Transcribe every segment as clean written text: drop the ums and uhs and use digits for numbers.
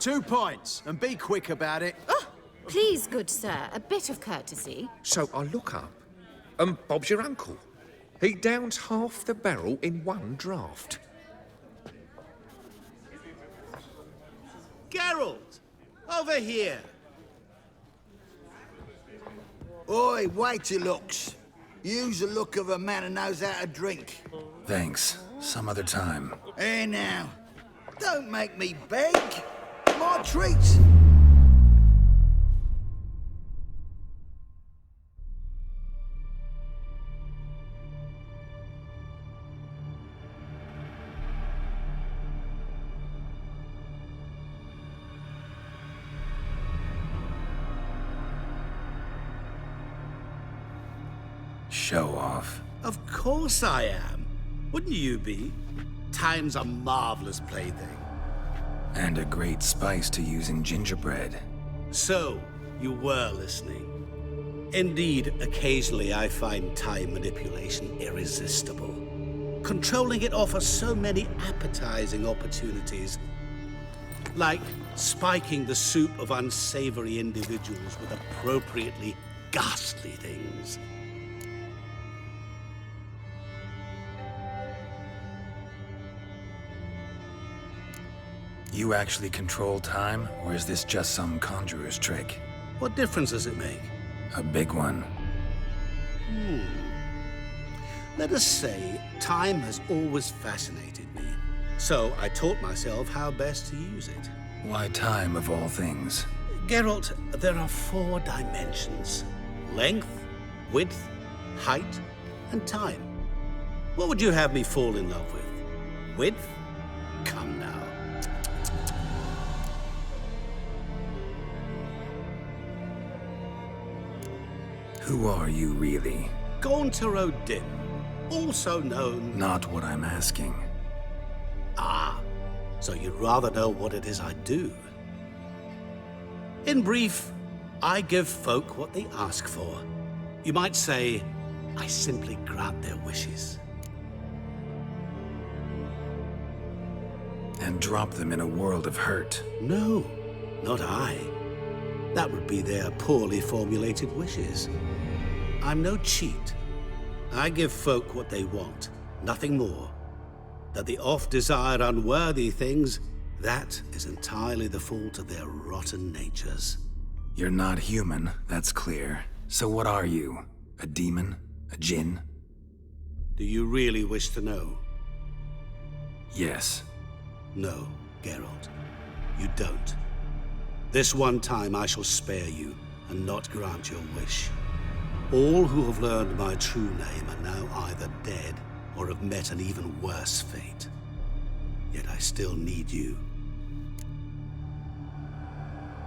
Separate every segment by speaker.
Speaker 1: 2 points, and be quick about it.
Speaker 2: Oh, please, good sir, a bit of courtesy.
Speaker 3: So I look up, and Bob's your uncle. He downs half the barrel in one draught.
Speaker 4: Geralt! Over here!
Speaker 5: Oi, wait your looks. Use the look of a man who knows how to drink.
Speaker 6: Thanks. Some other time.
Speaker 5: Here now. Don't make me beg. My treat.
Speaker 6: Show off.
Speaker 4: Of course I am. Wouldn't you be? Time's a marvelous plaything.
Speaker 6: And a great spice to use in gingerbread.
Speaker 4: So, you were listening. Indeed, occasionally I find time manipulation irresistible. Controlling it offers so many appetizing opportunities. Like spiking the soup of unsavory individuals with appropriately ghastly things.
Speaker 6: You actually control time, or is this just some conjurer's trick?
Speaker 4: What difference does it make?
Speaker 6: A big one.
Speaker 4: Let us say, time has always fascinated me. So I taught myself how best to use it.
Speaker 6: Why time, of all things?
Speaker 4: Geralt, there are 4 dimensions. Length, width, height, and time. What would you have me fall in love with? Width? Come now.
Speaker 6: Who are you, really?
Speaker 4: Gaunter O'Dim, also known...
Speaker 6: Not what I'm asking.
Speaker 4: Ah, so you'd rather know what it is I do. In brief, I give folk what they ask for. You might say, I simply grant their wishes.
Speaker 6: And drop them in a world of hurt.
Speaker 4: No, not I. That would be their poorly formulated wishes. I'm no cheat. I give folk what they want, nothing more. That the oft-desired unworthy things, that is entirely the fault of their rotten natures.
Speaker 6: You're not human, that's clear. So what are you? A demon? A djinn?
Speaker 4: Do you really wish to know?
Speaker 6: Yes.
Speaker 4: No, Geralt. You don't. This one time I shall spare you and not grant your wish. All who have learned my true name are now either dead or have met an even worse fate. Yet I still need you.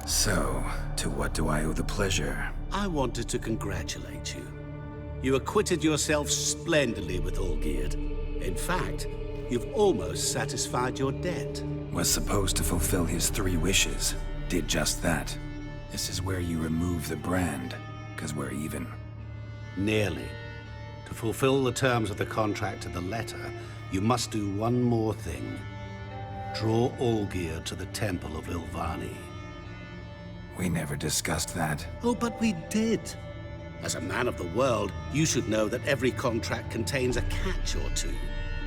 Speaker 6: So, to what do I owe the pleasure?
Speaker 4: I wanted to congratulate you. You acquitted yourself splendidly with Olgierd. In fact, you've almost satisfied your debt.
Speaker 6: Was supposed to fulfill his 3 wishes. Did just that. This is where you remove the brand, 'cause we're even.
Speaker 4: Nearly. To fulfill the terms of the contract to the letter, you must do one more thing. Draw Olgierd to the Temple of Ilvani.
Speaker 6: We never discussed that.
Speaker 4: Oh, but we did. As a man of the world, you should know that every contract contains a catch or two.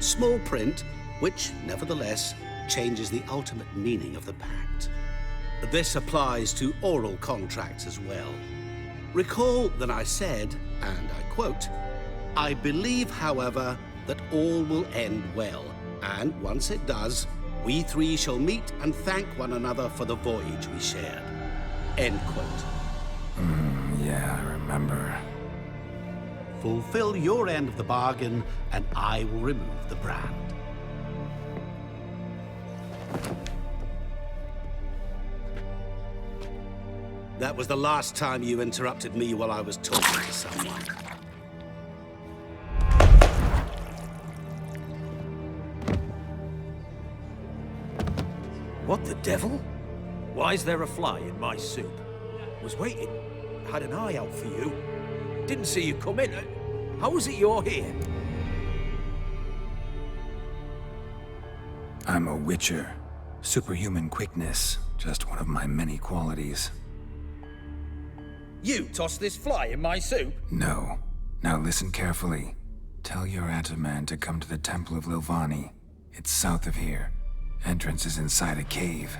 Speaker 4: Small print, which, nevertheless, changes the ultimate meaning of the pact. This applies to oral contracts as well. Recall that I said, and I quote, I believe, however, that all will end well, and once it does, we 3 shall meet and thank one another for the voyage we shared. End quote.
Speaker 6: Yeah, I remember.
Speaker 4: Fulfill your end of the bargain, and I will remove the brand. That was the last time you interrupted me while I was talking to someone.
Speaker 7: What the devil? Why is there a fly in my soup? Was waiting. Had an eye out for you. Didn't see you come in. How is it you're here?
Speaker 6: I'm a witcher. Superhuman quickness. Just one of my many qualities.
Speaker 7: You tossed this fly in my soup?
Speaker 6: No. Now listen carefully. Tell your Ataman to come to the Temple of Lilvani. It's south of here. Entrance is inside a cave.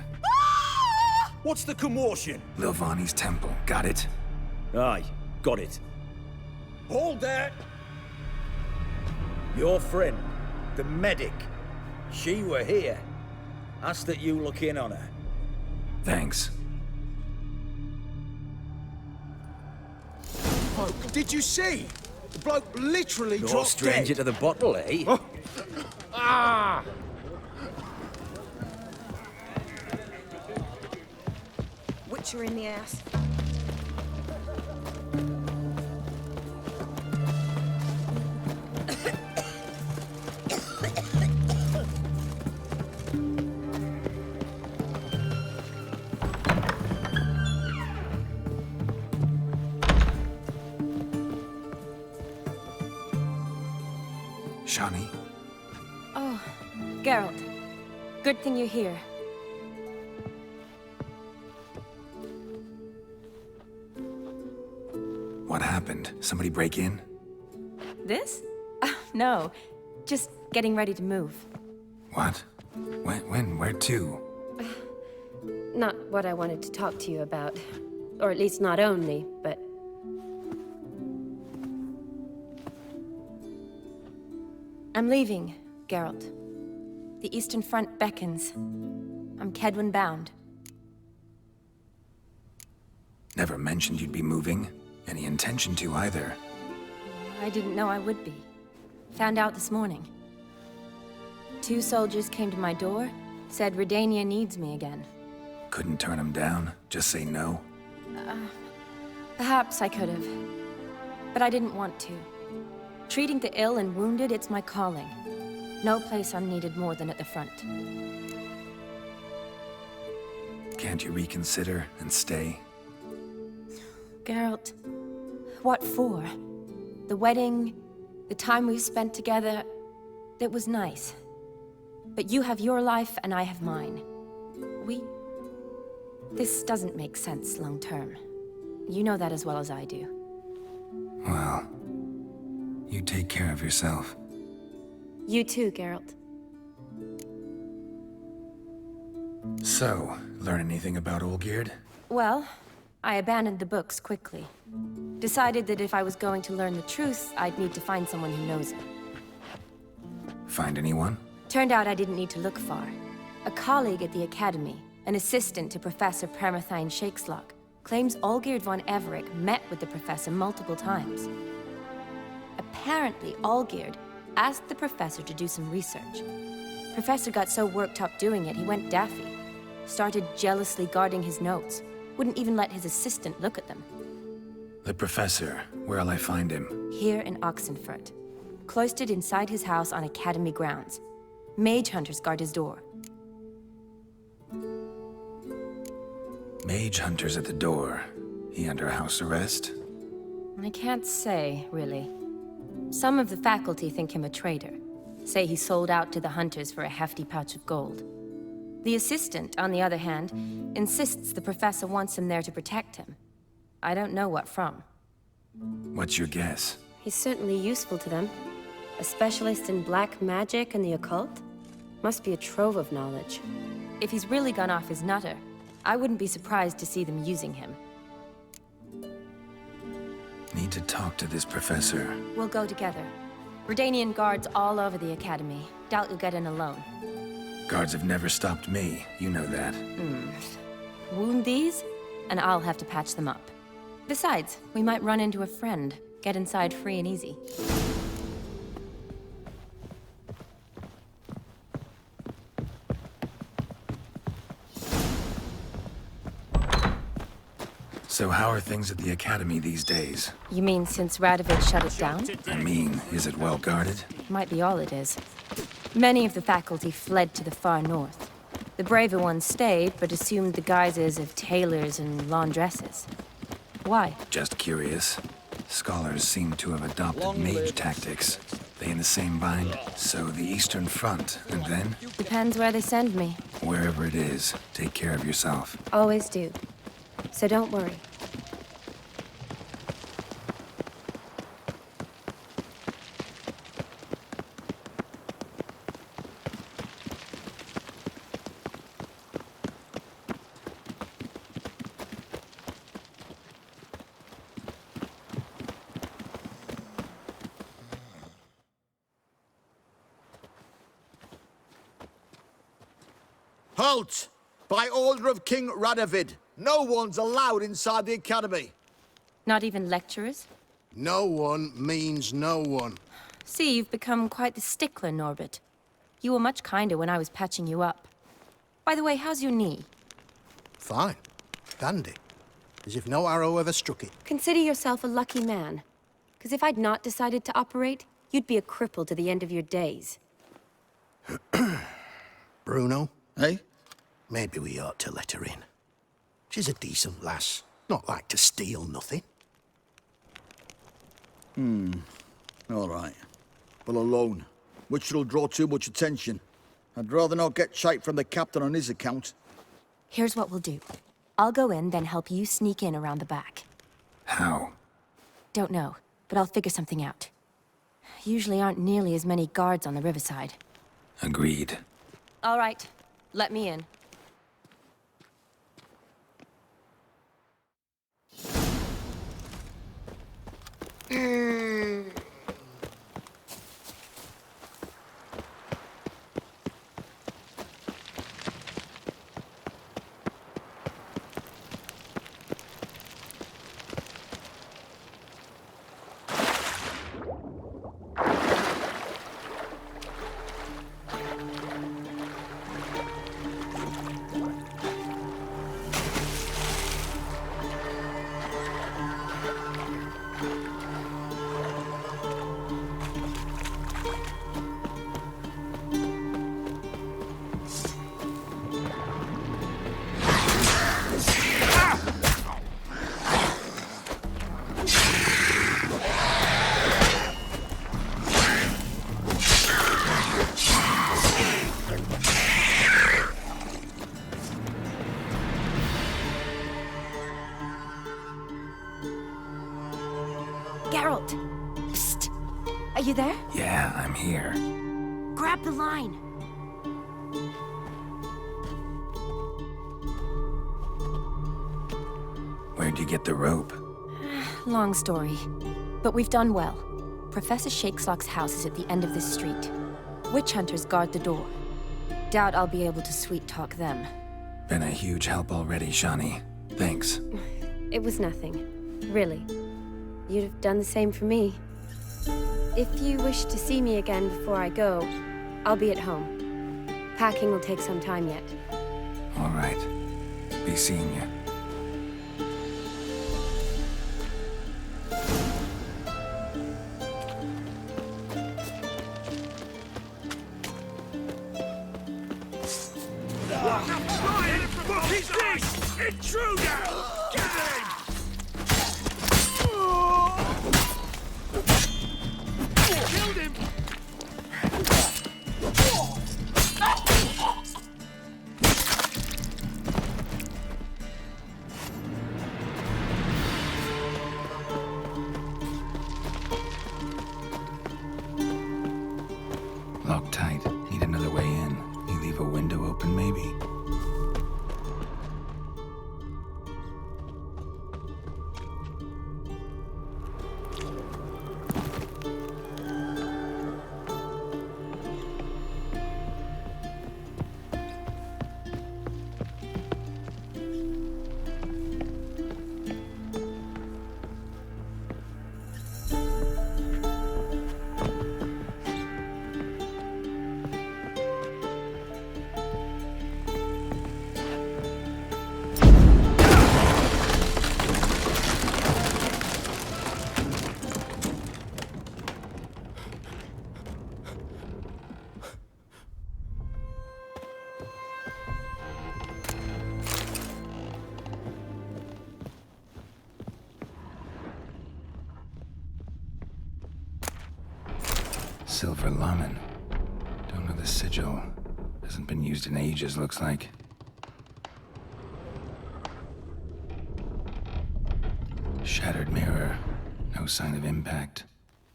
Speaker 7: What's the commotion?
Speaker 6: Lilvani's temple. Got it?
Speaker 7: Aye, got it. Hold there! Your friend, the medic, she were here. Asked that you look in on her.
Speaker 6: Thanks.
Speaker 1: Oh, did you see? The bloke literally
Speaker 7: No
Speaker 1: dropped
Speaker 7: stranger
Speaker 1: dead.
Speaker 7: to the bottle, eh?
Speaker 1: Ah!
Speaker 8: Witcher in the ass.
Speaker 6: Shani?
Speaker 9: Oh, Geralt. Good thing you're here.
Speaker 6: What happened? Somebody break in?
Speaker 9: This? No. Just getting ready to move.
Speaker 6: What? When? Where to?
Speaker 2: Not what I wanted to talk to you about. Or at least not only, but...
Speaker 9: I'm leaving, Geralt. The Eastern Front beckons. I'm Kedwin bound.
Speaker 6: Never mentioned you'd be moving. Any intention to either.
Speaker 9: I didn't know I would be. Found out this morning. 2 soldiers came to my door, said Redania needs me again.
Speaker 6: Couldn't turn him down? Just say no?
Speaker 9: Perhaps I could have. But I didn't want to. Treating the ill and wounded, it's my calling. No place I'm needed more than at the front.
Speaker 6: Can't you reconsider and stay?
Speaker 9: Geralt, what for? The wedding, the time we've spent together, it was nice. But you have your life and I have mine. This doesn't make sense long term. You know that as well as I do.
Speaker 6: Well, you take care of yourself.
Speaker 2: You too, Geralt.
Speaker 6: So, learn anything about Olgierd?
Speaker 9: Well, I abandoned the books quickly. Decided that if I was going to learn the truth, I'd need to find someone who knows it.
Speaker 6: Find anyone?
Speaker 9: Turned out I didn't need to look far. A colleague at the Academy, an assistant to Professor Permathine Shakeslok, claims Olgierd von Everec met with the professor multiple times. Apparently, Olgierd asked the professor to do some research. Professor got so worked up doing it, he went daffy. Started jealously guarding his notes. Wouldn't even let his assistant look at them.
Speaker 6: The professor. Where'll I find him?
Speaker 9: Here in Oxenfurt. Cloistered inside his house on Academy grounds. Mage hunters guard his door.
Speaker 6: Mage hunters at the door. He under house arrest?
Speaker 9: I can't say, really. Some of the faculty think him a traitor. Say he sold out to the hunters for a hefty pouch of gold. The assistant, on the other hand, insists the professor wants him there to protect him. I don't know what from.
Speaker 6: What's your guess?
Speaker 2: He's certainly useful to them. A specialist in black magic and the occult? Must be a trove of knowledge.
Speaker 9: If he's really gone off his nutter, I wouldn't be surprised to see them using him.
Speaker 6: Need to talk to this professor.
Speaker 9: We'll go together. Redanian guards all over the Academy. Doubt you'll get in alone.
Speaker 6: Guards have never stopped me. You know that.
Speaker 9: Wound these, and I'll have to patch them up. Besides, we might run into a friend. Get inside free and easy.
Speaker 6: So how are things at the Academy these days?
Speaker 9: You mean since Radovid shut it down?
Speaker 6: I mean, is it well guarded?
Speaker 9: Might be all it is. Many of the faculty fled to the far north. The braver ones stayed, but assumed the guises of tailors and laundresses. Why?
Speaker 6: Just curious. Scholars seem to have adopted mage tactics. They in the same bind? So the Eastern Front, and then?
Speaker 9: Depends where they send me.
Speaker 6: Wherever it is, take care of yourself.
Speaker 2: Always do. So don't worry.
Speaker 5: Halt! By order of King Radovid, no one's allowed inside the academy.
Speaker 9: Not even lecturers?
Speaker 5: No one means no one.
Speaker 9: See, you've become quite the stickler, Norbert. You were much kinder when I was patching you up. By the way, how's your knee?
Speaker 5: Fine. Dandy. As if no arrow ever struck it.
Speaker 2: Consider yourself a lucky man. Because if I'd not decided to operate, you'd be a cripple to the end of your days.
Speaker 5: Bruno, eh? Maybe we ought to let her in. She's a decent lass. Not like to steal nothing.
Speaker 10: All right. But alone, which will draw too much attention. I'd rather not get shite from the captain on his account.
Speaker 9: Here's what we'll do. I'll go in, then help you sneak in around the back.
Speaker 6: How?
Speaker 9: Don't know, but I'll figure something out. Usually aren't nearly as many guards on the riverside.
Speaker 6: Agreed.
Speaker 9: All right, let me in. Geralt! Psst! Are you there?
Speaker 6: Yeah, I'm here.
Speaker 9: Grab the line!
Speaker 6: Where'd you get the rope?
Speaker 9: Long story. But we've done well. Professor Shakeslock's house is at the end of this street. Witch hunters guard the door. Doubt I'll be able to sweet-talk them.
Speaker 6: Been a huge help already, Shani. Thanks.
Speaker 2: It was nothing. Really. You'd have done the same for me. If you wish to see me again before I go, I'll be at home. Packing will take some time yet.
Speaker 6: All right. Be seeing you.
Speaker 7: What is this? Intruder! Get him! Killed him!
Speaker 6: Locked tight. Need another way in. You leave a window open, maybe? silver lamen. Don't know the sigil. Hasn't been used in ages, looks like. Shattered mirror. No sign of impact.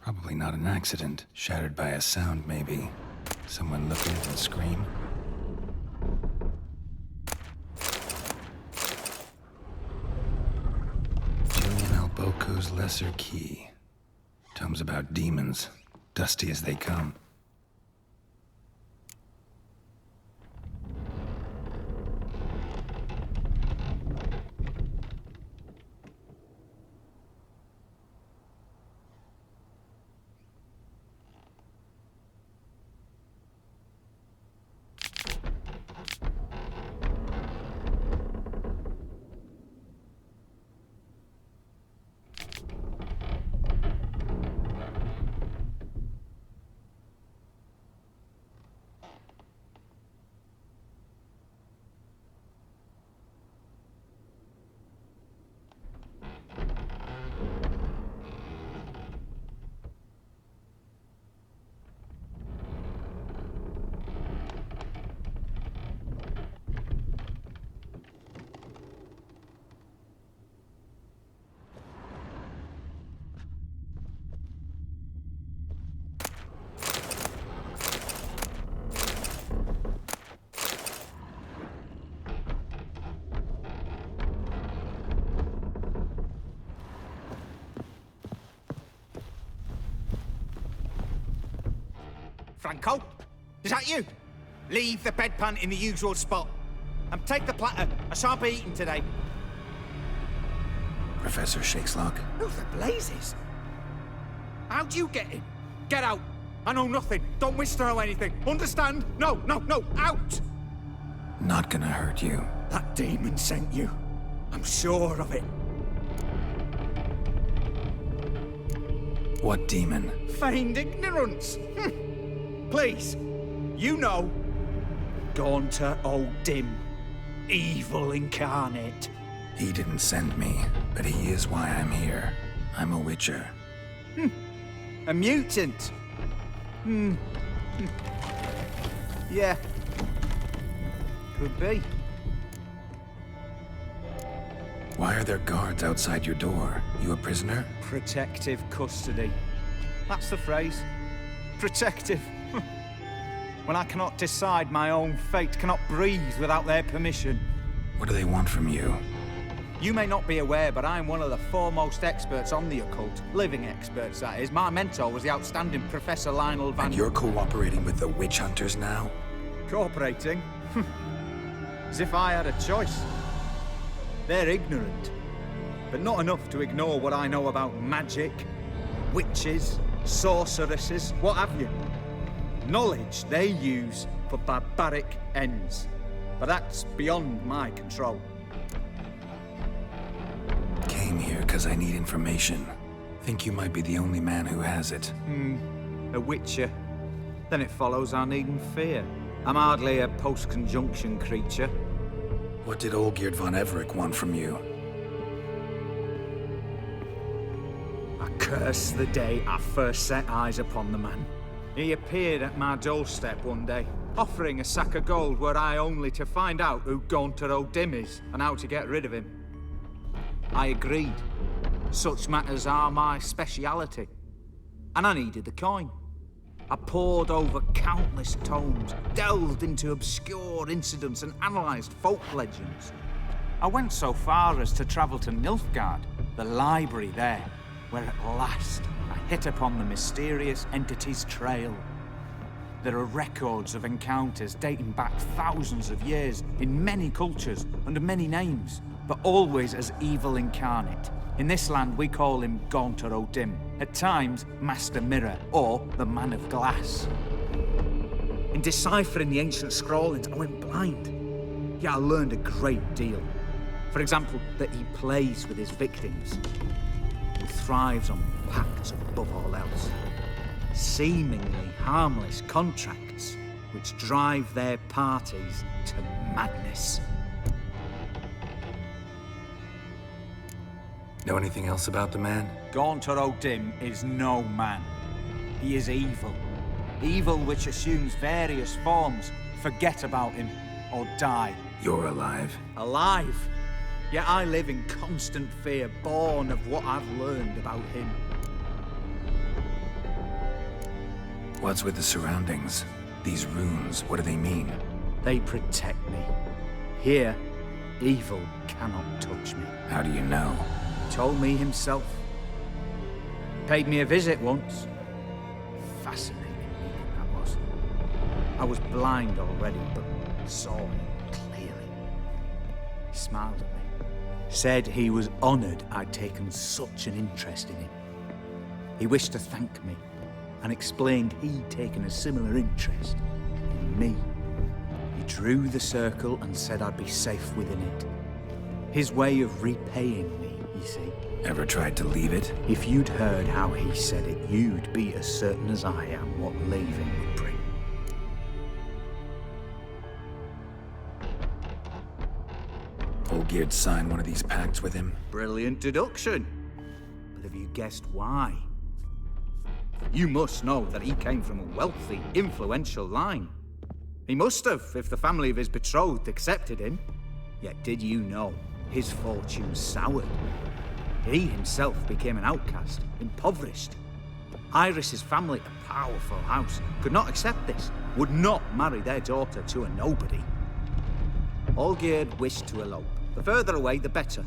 Speaker 6: Probably not an accident. Shattered by a sound, maybe. Someone looking and scream. Julian Alboco's Lesser Key. Tomes about demons. Dusty as they come.
Speaker 11: Franco? Is that you? Leave the bedpan in the usual spot. And take the platter. I shan't be eating today.
Speaker 6: Professor Shakeslock?
Speaker 11: Who the blazes? How'd you get in? Get out. I know nothing. Don't wish to know anything. Understand? No, out!
Speaker 6: Not gonna hurt you.
Speaker 11: That demon sent you. I'm sure of it.
Speaker 6: What demon?
Speaker 11: Feigned ignorance. Please, you know. Gaunter O'Dim. Evil incarnate.
Speaker 6: He didn't send me, but he is why I'm here. I'm a witcher.
Speaker 11: A mutant. Yeah. Could be.
Speaker 6: Why are there guards outside your door? You a prisoner?
Speaker 11: Protective custody. That's the phrase. Protective. When I cannot decide my own fate, cannot breathe without their permission.
Speaker 6: What do they want from you?
Speaker 11: You may not be aware, but I'm one of the foremost experts on the occult. Living experts, that is. My mentor was the outstanding Professor Lionel Van...
Speaker 6: And you're cooperating with the witch hunters now?
Speaker 11: Cooperating? As if I had a choice. They're ignorant, but not enough to ignore what I know about magic, witches, sorceresses, what have you. Knowledge they use for barbaric ends. But that's beyond my control.
Speaker 6: Came here because I need information. Think you might be the only man who has it.
Speaker 11: A witcher. Then it follows I needn't fear. I'm hardly a post-conjunction creature.
Speaker 6: What did Olgierd von Everec want from you?
Speaker 11: I curse the day I first set eyes upon the man. He appeared at my doorstep one day, offering a sack of gold were I only to find out who Gaunter O'Dim is and how to get rid of him. I agreed. Such matters are my speciality. And I needed the coin. I pored over countless tomes, delved into obscure incidents and analysed folk legends. I went so far as to travel to Nilfgaard, the library there, where at last I hit upon the mysterious entity's trail. There are records of encounters dating back thousands of years in many cultures under many names, but always as evil incarnate. In this land we call him Gaunter O'Dim, at times Master Mirror or the Man of Glass. In deciphering the ancient scrawlings I went blind, yet I learned a great deal. For example, that he plays with his victims. He thrives on pacts above all else. Seemingly harmless contracts which drive their parties to madness.
Speaker 6: Know anything else about the man?
Speaker 11: Gaunter O'Dim is no man. He is evil. Evil which assumes various forms. Forget about him, or die.
Speaker 6: You're alive.
Speaker 11: Alive? Yet I live in constant fear, born of what I've learned about him.
Speaker 6: What's with the surroundings? These runes, what do they mean?
Speaker 11: They protect me. Here, evil cannot touch me.
Speaker 6: How do you know?
Speaker 11: He told me himself. Paid me a visit once. Fascinating meeting that was. I was blind already, but saw him clearly. He smiled at me. Said he was honoured I'd taken such an interest in him. He wished to thank me, and explained he'd taken a similar interest in me. He drew the circle and said I'd be safe within it. His way of repaying me, you see.
Speaker 6: Ever tried to leave it?
Speaker 11: If you'd heard how he said it, you'd be as certain as I am what leaving would bring.
Speaker 6: Olgierd signed one of these pacts with him?
Speaker 11: Brilliant deduction. But have you guessed why? You must know that he came from a wealthy, influential line. He must have, if the family of his betrothed accepted him. Yet did you know his fortune soured? He himself became an outcast, impoverished. Iris's family, a powerful house, could not accept this, would not marry their daughter to a nobody. Olgierd wished to elope. The further away, the better.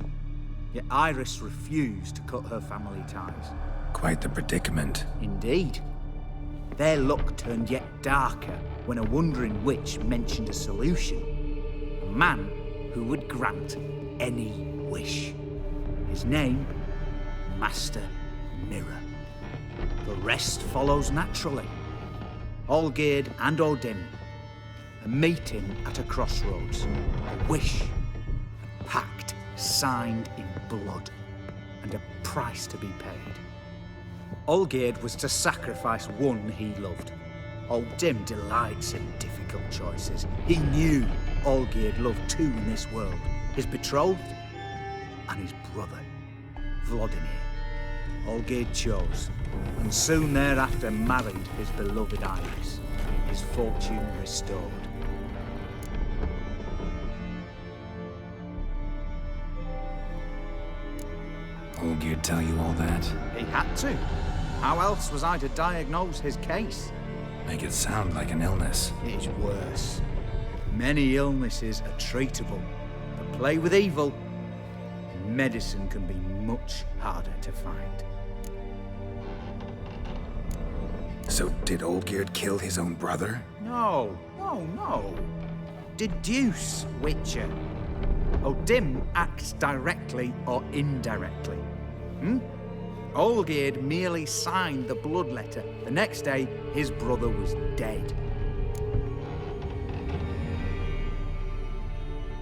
Speaker 11: Yet Iris refused to cut her family ties.
Speaker 6: Quite the predicament.
Speaker 11: Indeed. Their luck turned yet darker when a wandering witch mentioned a solution. A man who would grant any wish. His name, Master Mirror. The rest follows naturally. Olgierd and Odin, a meeting at a crossroads, a wish, a pact signed in blood, and a price to be paid. Olgierd was to sacrifice one he loved. Odin delights in difficult choices. He knew Olgierd loved two in this world, his betrothed and his brother, Vladimir. Olgierd chose, and soon thereafter married his beloved Iris, his fortune restored.
Speaker 6: Olgierd tell you all that?
Speaker 11: He had to. How else was I to diagnose his case?
Speaker 6: Make it sound like an illness.
Speaker 11: It is worse. Many illnesses are treatable, but play with evil, medicine can be much harder to find.
Speaker 6: So did Olgierd kill his own brother?
Speaker 11: No. Deduce, Witcher. Odin acts directly or indirectly. Olgierd merely signed the blood letter. The next day, his brother was dead.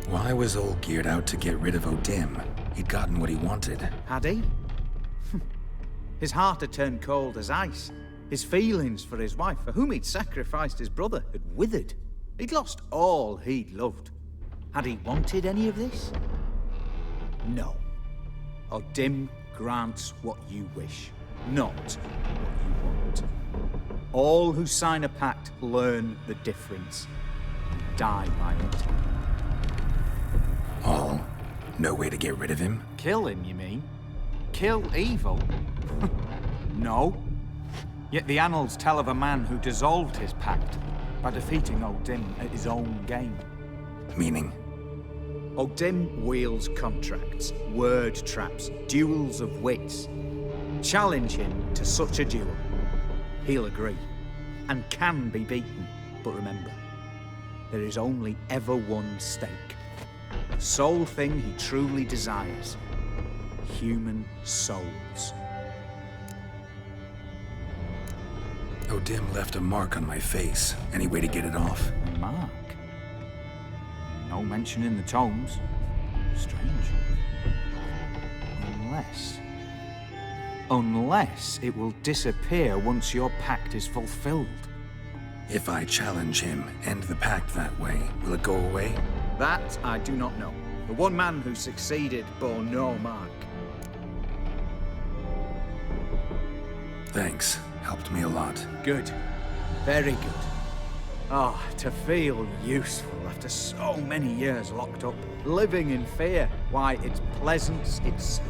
Speaker 6: Why was Olgierd out to get rid of Odin? He'd gotten what he wanted.
Speaker 11: Had he? His heart had turned cold as ice. His feelings for his wife, for whom he'd sacrificed his brother, had withered. He'd lost all he'd loved. Had he wanted any of this? No. Odin grants what you wish, not what you want. All who sign a pact learn the difference and die by it.
Speaker 6: All? No way to get rid of him?
Speaker 11: Kill him, you mean? Kill evil? No. Yet the annals tell of a man who dissolved his pact by defeating Odin at his own game.
Speaker 6: Meaning?
Speaker 11: Odin wields contracts, word traps, duels of wits. Challenge him to such a duel. He'll agree, and can be beaten. But remember, there is only ever one stake. The sole thing he truly desires. Human souls.
Speaker 6: Odin left a mark on my face. Any way to get it off?
Speaker 11: A mark? No mention in the tomes. Strange. Unless it will disappear once your pact is fulfilled.
Speaker 6: If I challenge him, end the pact that way, will it go away?
Speaker 11: That I do not know. The one man who succeeded bore no mark.
Speaker 6: Thanks. Helped me a lot.
Speaker 11: Good. Very good. Ah, to feel useful after so many years locked up, living in fear. Why, it's pleasance itself.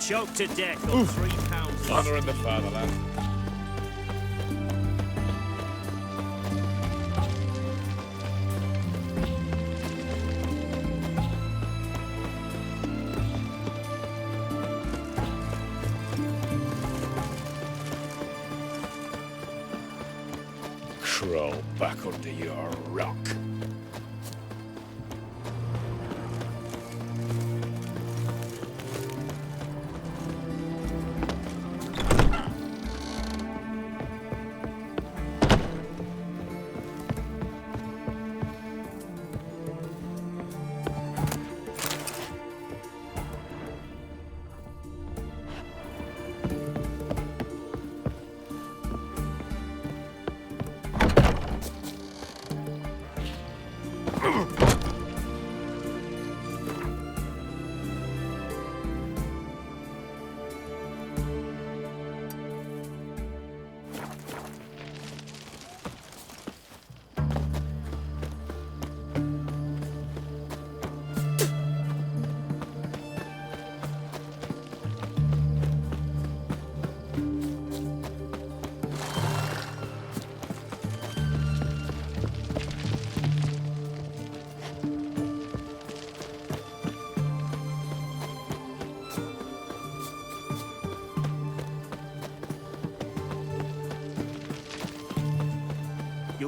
Speaker 12: Choked to death on 3 pounds.
Speaker 3: Honor in the fatherland. Crawl back under your rock.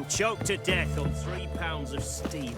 Speaker 12: You'll choke to death on 3 pounds of steel.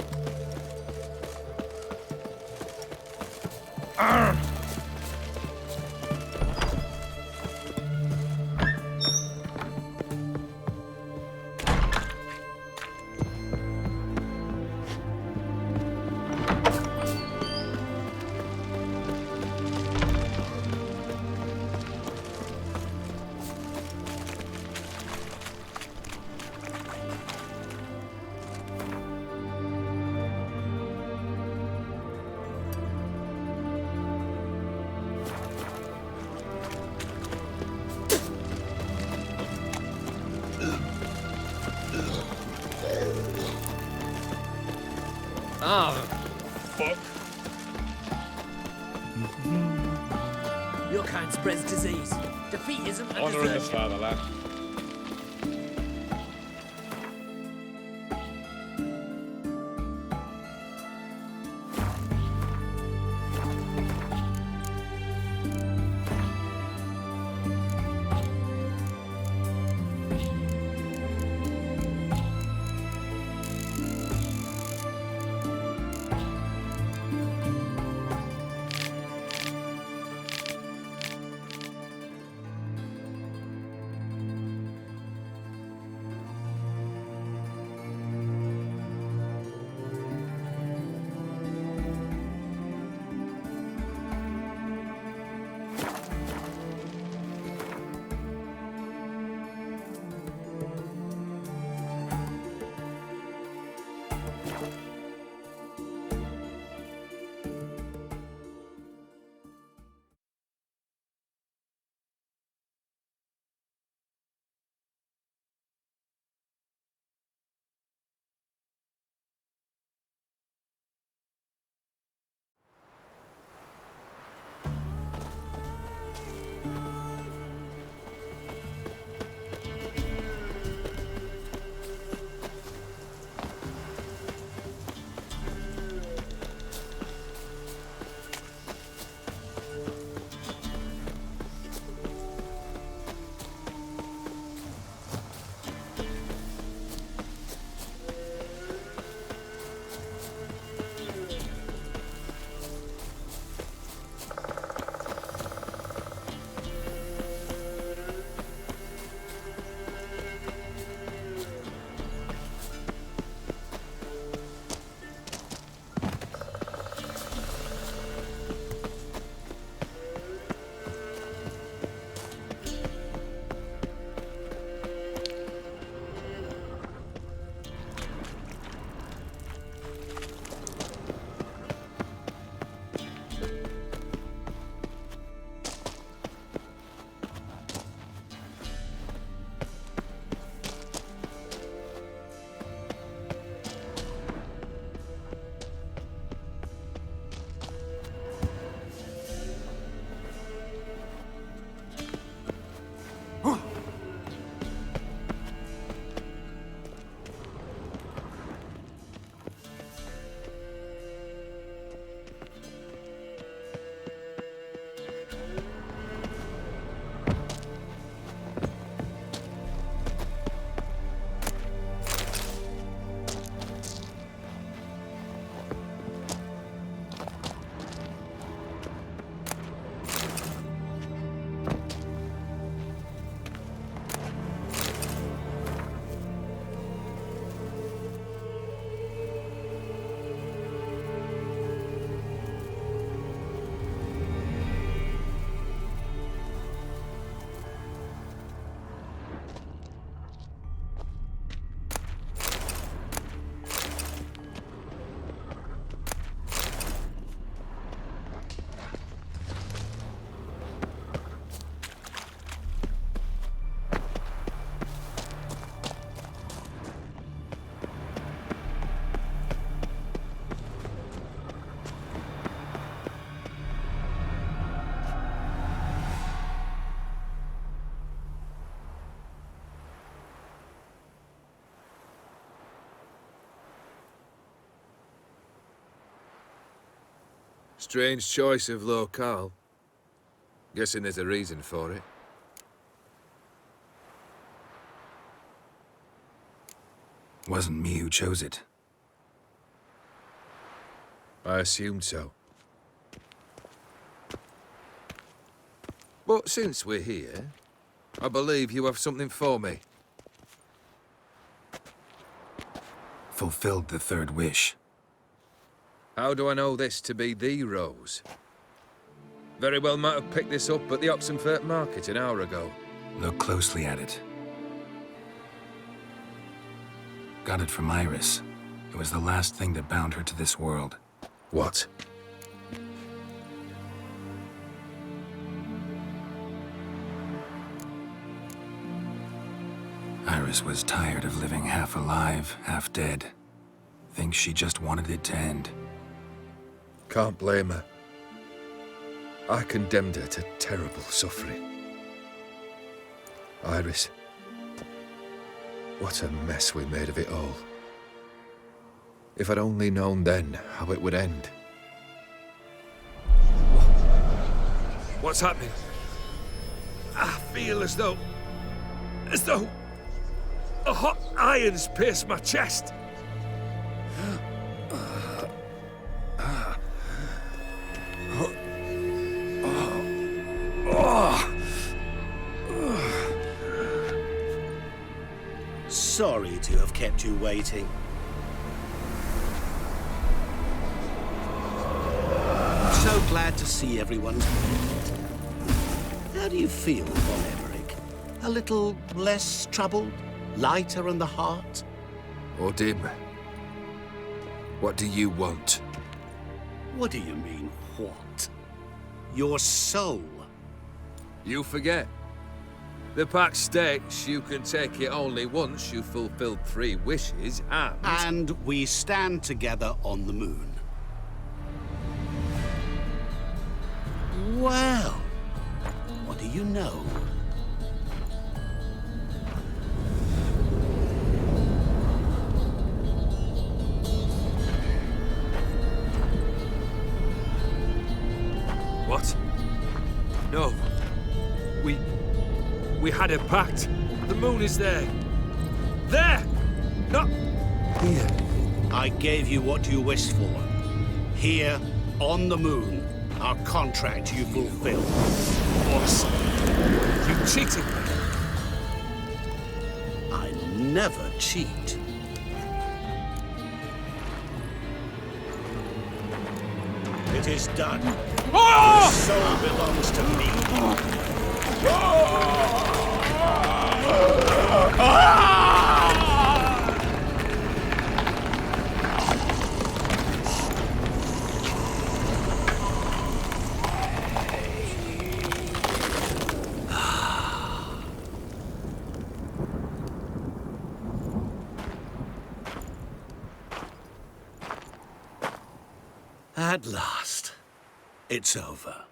Speaker 3: Ah, fuck.
Speaker 13: Your kind spreads disease. Defeat isn't a
Speaker 3: Honouring the
Speaker 13: desertion.
Speaker 3: fatherland. Strange choice of locale. Guessing there's a reason for it.
Speaker 6: Wasn't me who chose it.
Speaker 3: I assumed so. But since we're here, I believe you have something for me.
Speaker 6: Fulfilled the third wish.
Speaker 3: How do I know this to be the rose? Very well might have picked this up at the Oxenfurt market an hour ago.
Speaker 6: Look closely at it. Got it from Iris. It was the last thing that bound her to this world.
Speaker 3: What?
Speaker 6: Iris was tired of living half alive, half dead. Thinks she just wanted it to end.
Speaker 3: Can't blame her. I condemned her to terrible suffering. Iris. What a mess we made of it all. If I'd only known then how it would end. What's happening? I feel as though a hot iron's pierced my chest.
Speaker 4: Sorry to have kept you waiting. So glad to see everyone's made. How do you feel, Von Emmerich? A little less troubled? Lighter in the heart?
Speaker 3: Odim, what do you want?
Speaker 4: What do you mean, what? Your soul.
Speaker 3: You forget. The pact states you can take it only once you've fulfilled 3 wishes, and...
Speaker 4: And we stand together on the moon. Well, what do you know?
Speaker 3: What? No. We had a pact. The moon is there. There! Not here.
Speaker 4: I gave you what you wished for. Here, on the moon, our contract you fulfilled.
Speaker 3: Boss, you cheated me.
Speaker 4: I never cheat. It is done. Your soul belongs to me. At last, it's over.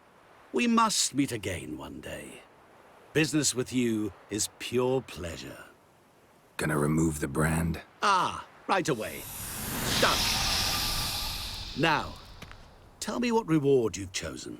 Speaker 4: We must meet again one day. Business with you is pure pleasure.
Speaker 6: Gonna remove the brand?
Speaker 4: Ah, right away. Done. Now, tell me what reward you've chosen.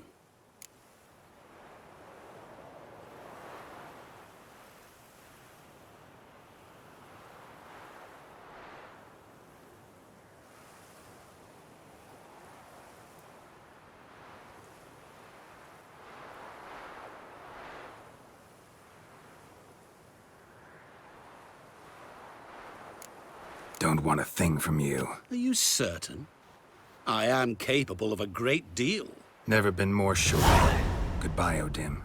Speaker 6: Don't want a thing from you.
Speaker 4: Are you certain? I am capable of a great deal.
Speaker 6: Never been more sure. Goodbye, Odim.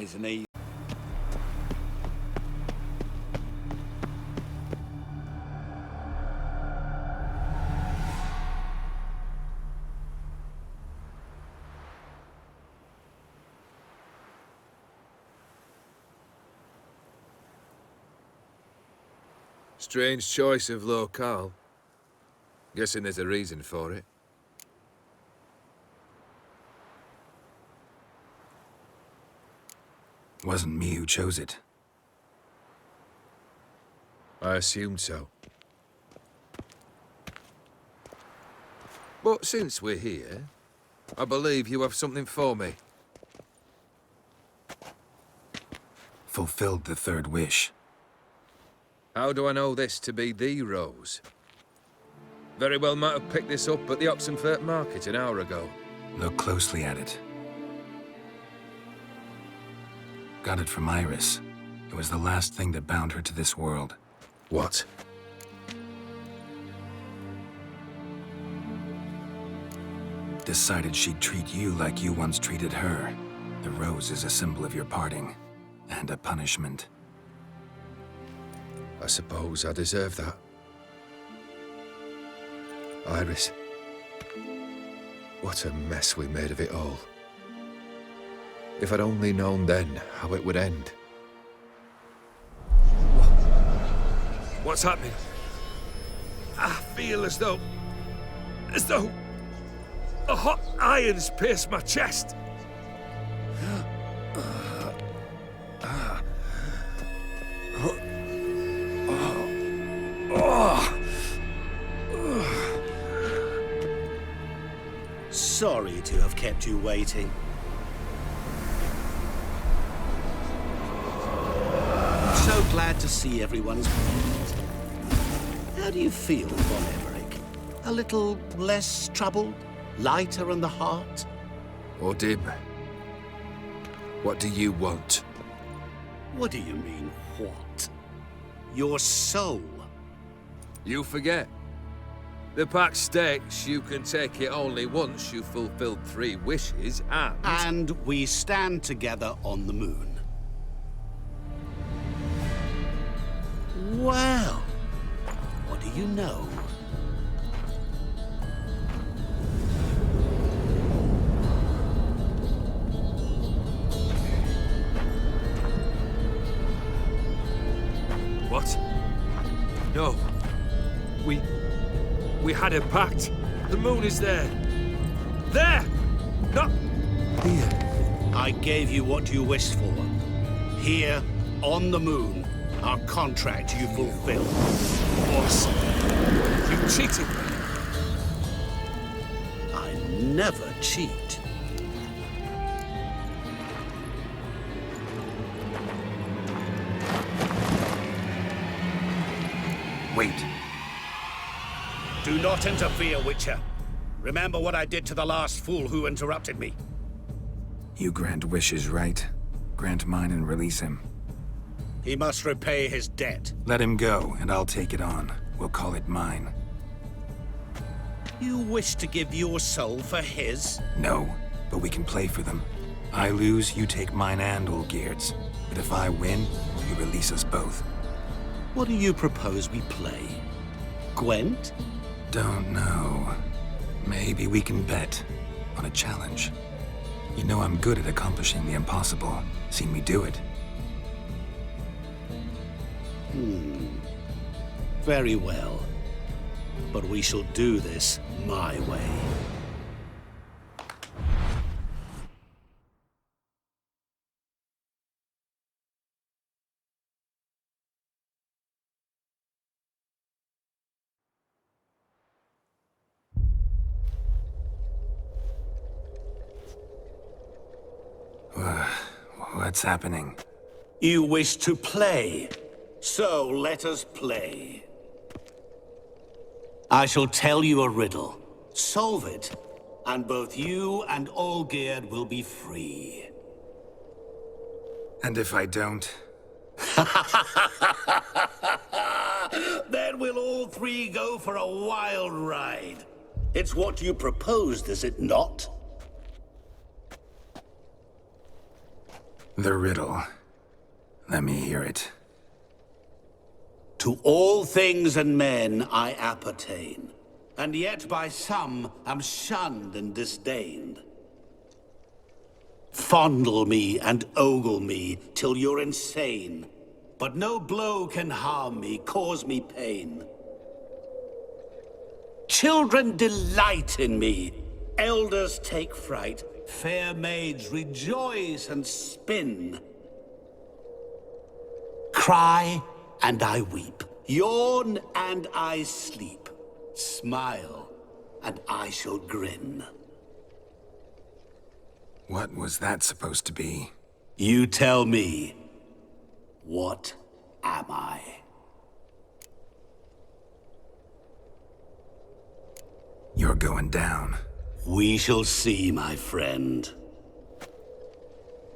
Speaker 4: isn't he?
Speaker 3: Strange choice of locale. Guessing there's a reason for it.
Speaker 6: Wasn't me who chose it.
Speaker 3: I assumed so. But since we're here, I believe you have something for me.
Speaker 6: Fulfilled the third wish.
Speaker 3: How do I know this to be the rose? Very well might have picked this up at the Oxenfurt market an hour ago.
Speaker 6: Look closely at it. Got it from Iris. It was the last thing that bound her to this world.
Speaker 3: What?
Speaker 6: Decided she'd treat you like you once treated her. The rose is a symbol of your parting, and a punishment.
Speaker 3: I suppose I deserve that. Iris. What a mess we made of it all. If I'd only known then how it would end. What's happening? I feel as though a hot iron's pierced my chest.
Speaker 4: Sorry to have kept you waiting. So glad to see everyone's pleased. How do you feel, Von Everett? A little less troubled? Lighter in the heart?
Speaker 3: Or dim? What do you want?
Speaker 4: What do you mean, what? Your soul.
Speaker 3: You forget. The pact states you can take it only once you've fulfilled 3 wishes, and...
Speaker 4: And we stand together on the moon. Well, what do you know?
Speaker 3: What? No. We had a pact. The moon is there. There! Not here.
Speaker 4: I gave you what you wished for. Here, on the moon, our contract you fulfilled.
Speaker 3: Boss, you cheated me.
Speaker 4: I never cheat.
Speaker 6: Wait.
Speaker 4: Do not interfere, Witcher. Remember what I did to the last fool who interrupted me.
Speaker 6: You grant wishes, right? Grant mine and release him.
Speaker 4: He must repay his debt.
Speaker 6: Let him go, and I'll take it on. We'll call it mine.
Speaker 4: You wish to give your soul for his?
Speaker 6: No, but we can play for them. I lose, you take mine and Olgierd's. But if I win, you release us both.
Speaker 4: What do you propose we play? Gwent?
Speaker 6: Don't know. Maybe we can bet on a challenge. You know I'm good at accomplishing the impossible. Seen me do it.
Speaker 4: Very well. But we shall do this my way.
Speaker 6: What's happening?
Speaker 4: You wish to play, so let us play. I shall tell you a riddle. Solve it, and both you and Olgierd will be free.
Speaker 6: And if I don't?
Speaker 4: Then we'll all 3 go for a wild ride. It's what you proposed, is it not?
Speaker 6: The riddle. Let me hear it.
Speaker 4: To all things and men I appertain, and yet by some am shunned and disdained. Fondle me and ogle me till you're insane, but no blow can harm me, cause me pain. Children delight in me, elders take fright, fair maids rejoice and spin. Cry and I weep, yawn and I sleep, smile and I shall grin.
Speaker 6: What was that supposed to be?
Speaker 4: You tell me, what am I?
Speaker 6: You're going down.
Speaker 4: We shall see, my friend.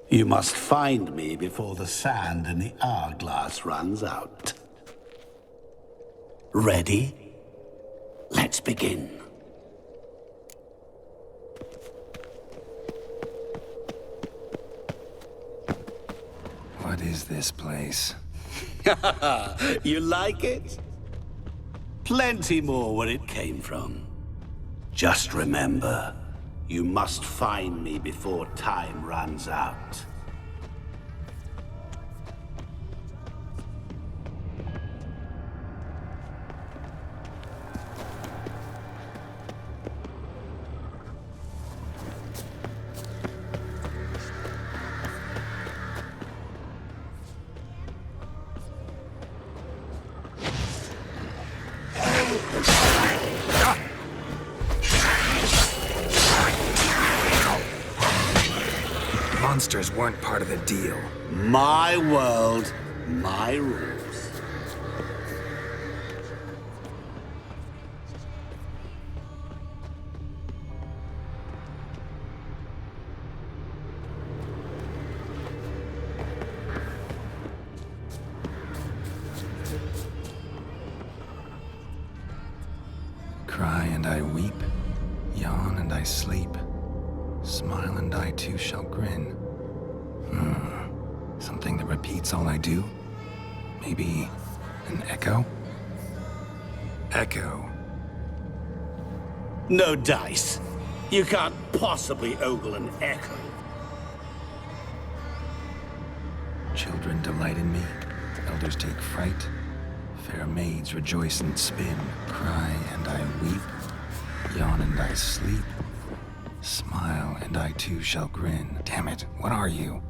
Speaker 4: You must find me before the sand in the hourglass runs out. Ready? Let's begin.
Speaker 6: What is this place?
Speaker 4: You like it? Plenty more where it came from. Just remember, you must find me before time runs out.
Speaker 6: Monsters weren't part of the deal.
Speaker 4: My world, my rules.
Speaker 6: Cry and I weep, yawn and I sleep, smile and I too shall grin. Something that repeats all I do? Maybe an echo? Echo.
Speaker 4: No dice. You can't possibly ogle an echo.
Speaker 6: Children delight in me, elders take fright, fair maids rejoice and spin, cry and I weep, yawn and I sleep, smile and I too shall grin. Damn it, what are you?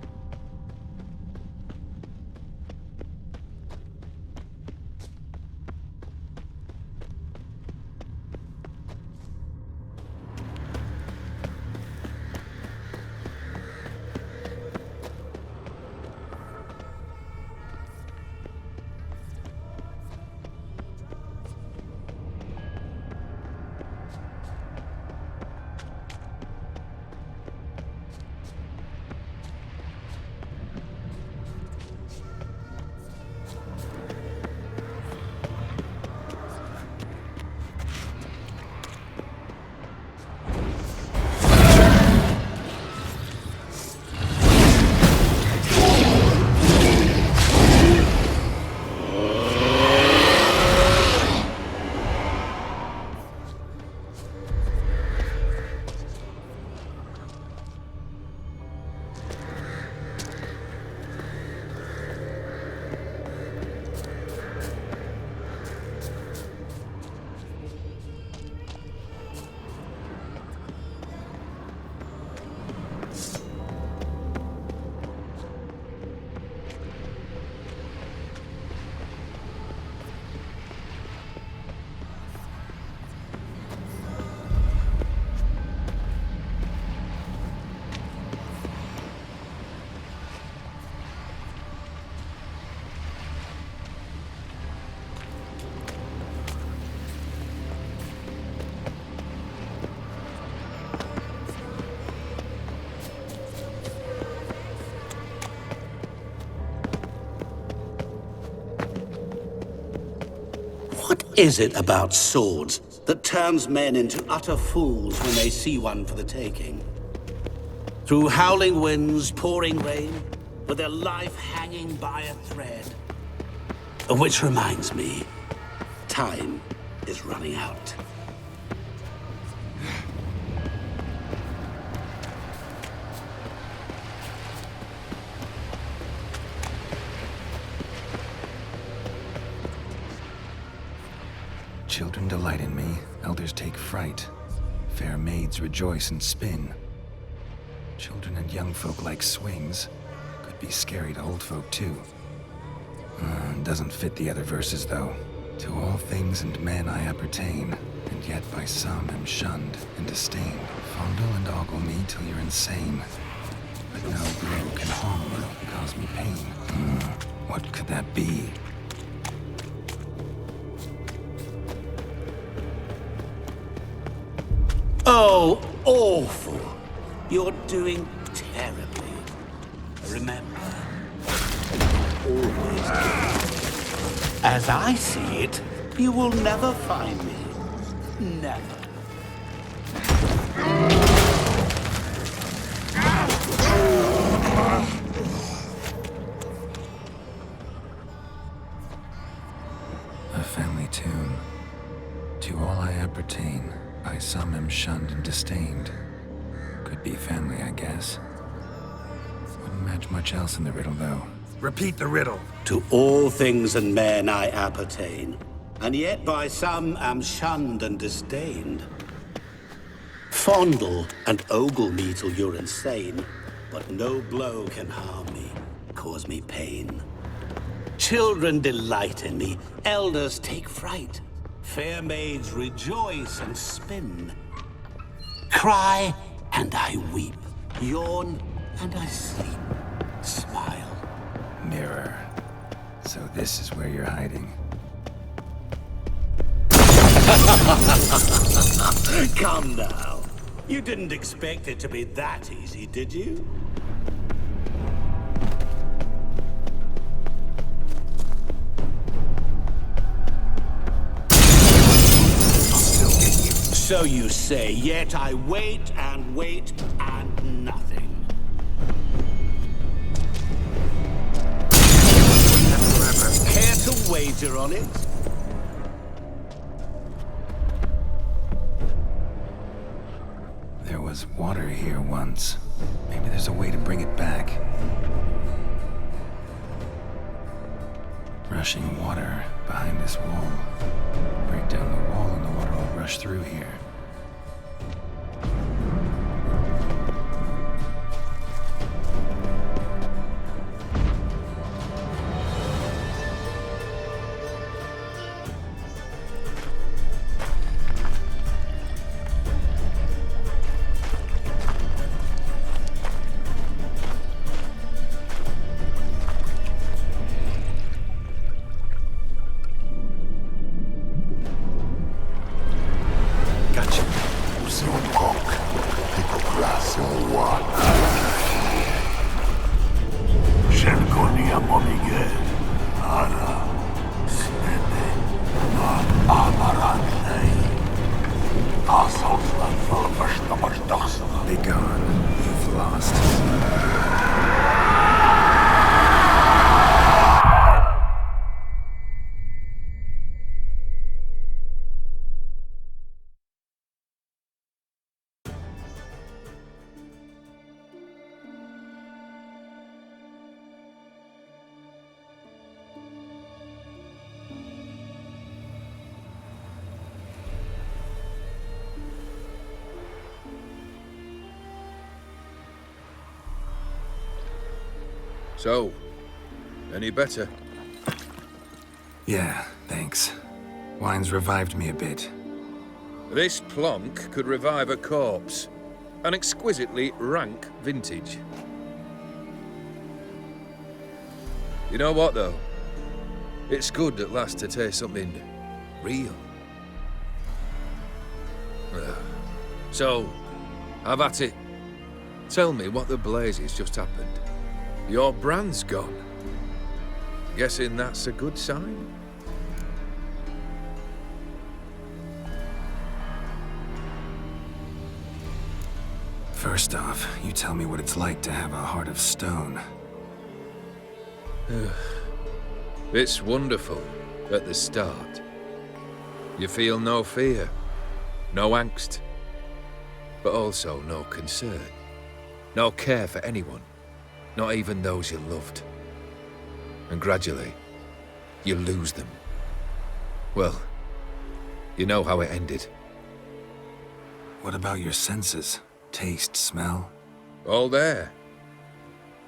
Speaker 4: What is it about swords that turns men into utter fools when they see one for the taking? Through howling winds, pouring rain, with their life hanging by a thread. Which reminds me, time is running out.
Speaker 6: Children delight in me, elders take fright. Fair maids rejoice and spin. Children and young folk like swings. Could be scary to old folk too. Doesn't fit the other verses though. To all things and men I appertain, and yet by some am shunned and disdained. Fondle and ogle me till you're insane. But no blow can harm me, cause me pain. What could that be?
Speaker 4: Oh, awful. You're doing terribly. Remember, always do. As I see it, you will never find me. Never.
Speaker 6: A family tune. To all I appertain, by some am shunned and disdained. Could be family, I guess. Wouldn't match much else in the riddle, though.
Speaker 7: Repeat the riddle.
Speaker 4: To all things and men I appertain, and yet by some am shunned and disdained. Fondle and ogle me till you're insane, but no blow can harm me, cause me pain. Children delight in me, elders take fright. Fair maids rejoice and spin. Cry and I weep, yawn and I sleep, smile.
Speaker 6: Mirror. So this is where you're hiding.
Speaker 4: Come now. You didn't expect it to be that easy, did you? So you say, yet I wait and wait and nothing. Care to wager on it?
Speaker 6: There was water here once. Maybe there's a way to bring it back. Rushing water behind this wall. Break down the wall and the water will rush through here.
Speaker 3: So, any better?
Speaker 6: Yeah, thanks. Wine's revived me a bit.
Speaker 3: This plonk could revive a corpse. An exquisitely rank vintage. You know what, though? It's good at last to taste something real. So, have at it. Tell me what the blazes just happened. Your brand's gone. Guessing that's a good sign?
Speaker 6: First off, you tell me what it's like to have a heart of stone.
Speaker 3: It's wonderful at the start. You feel no fear, no angst, but also no concern, no care for anyone, not even those you loved. And gradually, you lose them. Well, you know how it ended.
Speaker 6: What about your senses? Taste, smell?
Speaker 3: All there.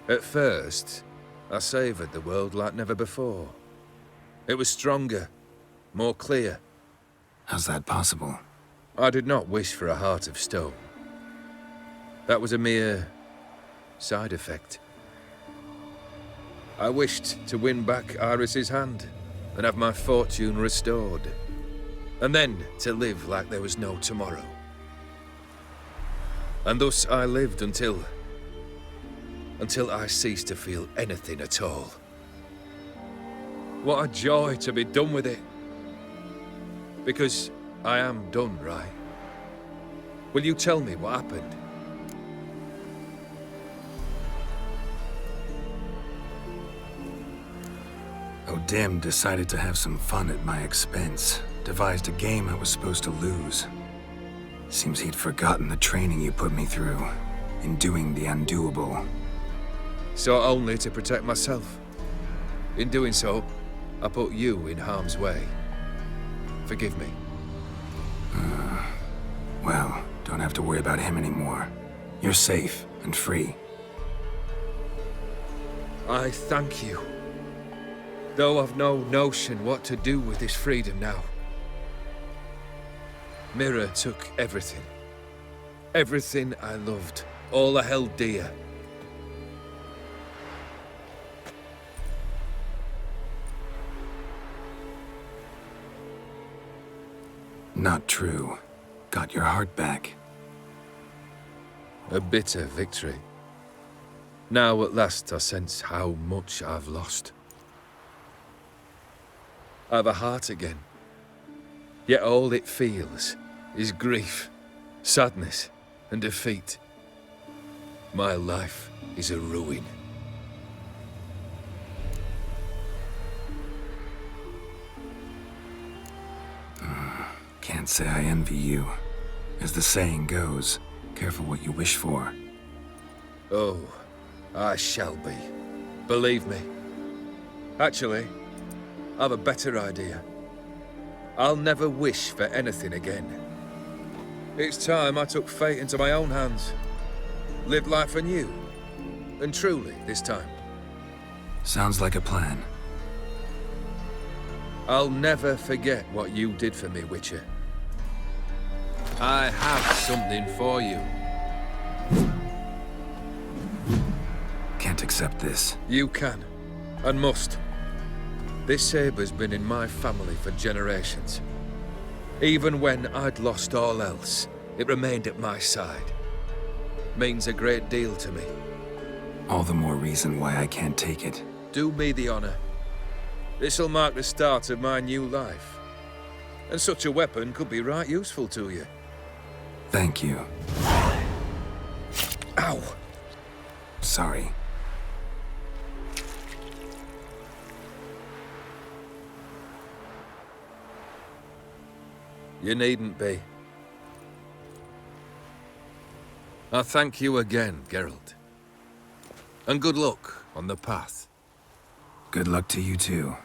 Speaker 3: At first, I savoured the world like never before. It was stronger, more clear.
Speaker 6: How's that possible?
Speaker 3: I did not wish for a heart of stone. That was a mere side effect. I wished to win back Iris's hand and have my fortune restored. And then to live like there was no tomorrow. And thus I lived until I ceased to feel anything at all. What a joy to be done with it. Because I am done, right? Will you tell me what happened?
Speaker 6: O'Dim decided to have some fun at my expense. Devised a game I was supposed to lose. Seems he'd forgotten the training you put me through in doing the undoable.
Speaker 3: So only to protect myself. In doing so, I put you in harm's way. Forgive me.
Speaker 6: Well, don't have to worry about him anymore. You're safe and free.
Speaker 3: I thank you. Though I've no notion what to do with this freedom now. Mira took everything. Everything I loved. All I held dear.
Speaker 6: Not true. Got your heart back.
Speaker 3: A bitter victory. Now at last I sense how much I've lost. I've a heart again. Yet all it feels is grief, sadness, and defeat. My life is a ruin.
Speaker 6: Can't say I envy you. As the saying goes, careful what you wish for.
Speaker 3: Oh, I shall be. Believe me. Actually, I've a better idea. I'll never wish for anything again. It's time I took fate into my own hands. Lived life anew. And truly, this time.
Speaker 6: Sounds like a plan.
Speaker 3: I'll never forget what you did for me, Witcher. I have something for you.
Speaker 6: Can't accept this.
Speaker 3: You can, and must. This sabre's been in my family for generations. Even when I'd lost all else, it remained at my side. Means a great deal to me.
Speaker 6: All the more reason why I can't take it.
Speaker 3: Do me the honor. This'll mark the start of my new life. And such a weapon could be right useful to you.
Speaker 6: Thank you.
Speaker 3: Ow!
Speaker 6: Sorry.
Speaker 3: You needn't be. I thank you again, Geralt. And good luck on the path.
Speaker 6: Good luck to you too.